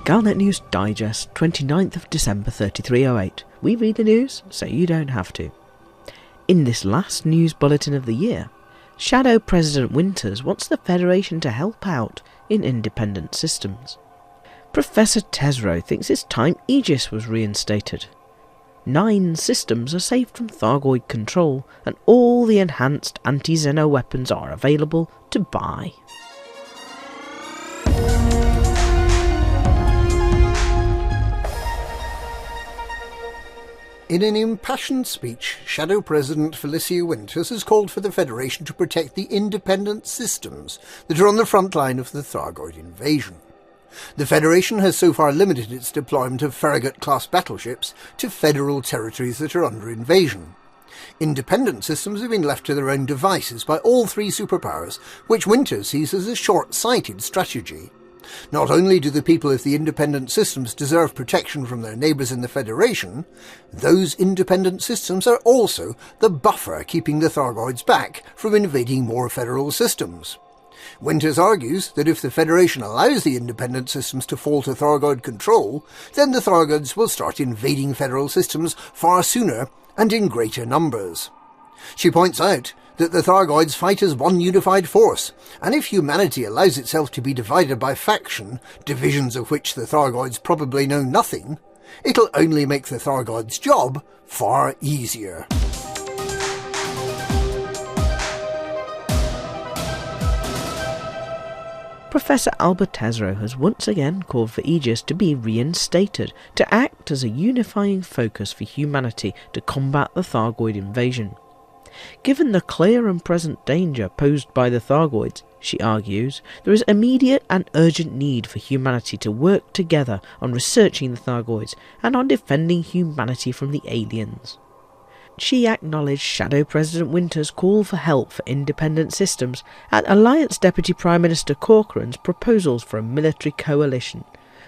Galnet News Digest, 29th of December 3308. We read the news so you don't have to. In this last news bulletin of the year, Shadow President Winters wants the Federation to help out in independent systems. Professor Tesreau thinks it's time Aegis was reinstated. 9 systems are saved from Thargoid control, and all the enhanced anti-Xeno weapons are available to buy. In an impassioned speech, Shadow President Felicia Winters has called for the Federation to protect the independent systems that are on the front line of the Thargoid invasion. The Federation has so far limited its deployment of Farragut-class battleships to federal territories that are under invasion. Independent systems have been left to their own devices by all 3 superpowers, which Winters sees as a short-sighted strategy. Not only do the people of the independent systems deserve protection from their neighbours in the Federation, those independent systems are also the buffer keeping the Thargoids back from invading more federal systems. Winters argues that if the Federation allows the independent systems to fall to Thargoid control, then the Thargoids will start invading federal systems far sooner and in greater numbers. She points out that the Thargoids fight as one unified force, and if humanity allows itself to be divided by faction, divisions of which the Thargoids probably know nothing, it'll only make the Thargoids' job far easier. Professor Albert Tesreau has once again called for Aegis to be reinstated to act as a unifying focus for humanity to combat the Thargoid invasion. Given the clear and present danger posed by the Thargoids, she argues, there is immediate and urgent need for humanity to work together on researching the Thargoids and on defending humanity from the aliens. She acknowledged Shadow President Winters' call for help for independent systems and Alliance Deputy Prime Minister Corcoran's proposals for a military coalition,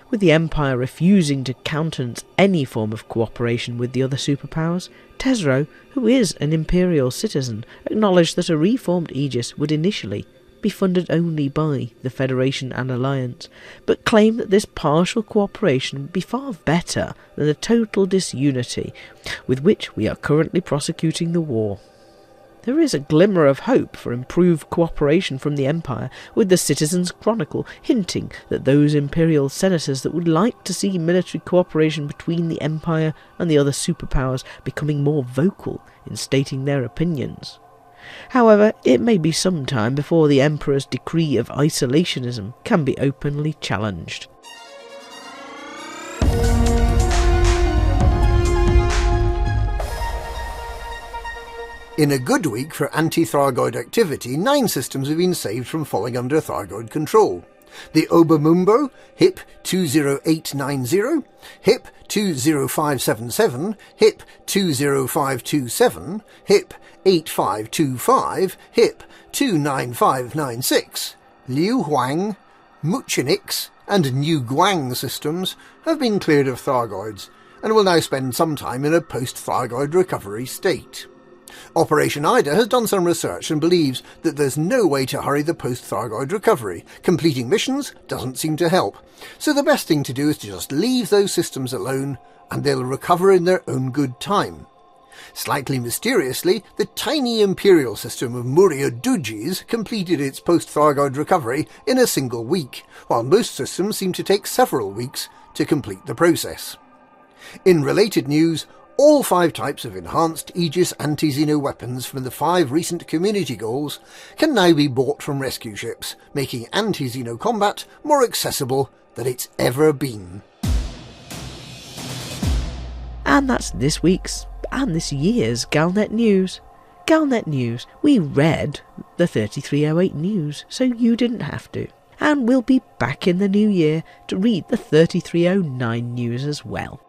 with the Empire refusing to countenance any form of cooperation with the other superpowers. Tesreau, who is an Imperial citizen, acknowledged that a reformed Aegis would initially be funded only by the Federation and Alliance, but claimed that this partial cooperation would be far better than the total disunity with which we are currently prosecuting the war. There is a glimmer of hope for improved cooperation from the Empire, with the Citizens' Chronicle hinting that those Imperial senators that would like to see military cooperation between the Empire and the other superpowers becoming more vocal in stating their opinions. However, it may be some time before the Emperor's decree of isolationism can be openly challenged. In a good week for anti-Thargoid activity, 9 systems have been saved from falling under Thargoid control. The Obermumbo, HIP 20890, HIP 20577, HIP 20527, HIP 8525, HIP 29596, Liu Huang, Muchinix and New Guang systems have been cleared of Thargoids and will now spend some time in a post-Thargoid recovery state. Operation Ida has done some research and believes that there's no way to hurry the post-Thargoid recovery. Completing missions doesn't seem to help, so the best thing to do is to just leave those systems alone and they'll recover in their own good time. Slightly mysteriously, the tiny Imperial system of Muria Dujis completed its post-Thargoid recovery in a single week, while most systems seem to take several weeks to complete the process. In related news, all 5 types of enhanced Aegis anti-Xeno weapons from the 5 recent community goals can now be bought from rescue ships, making anti-Xeno combat more accessible than it's ever been. And that's this week's and this year's Galnet News. Galnet News, we read the 3308 news, so you didn't have to. And we'll be back in the new year to read the 3309 news as well.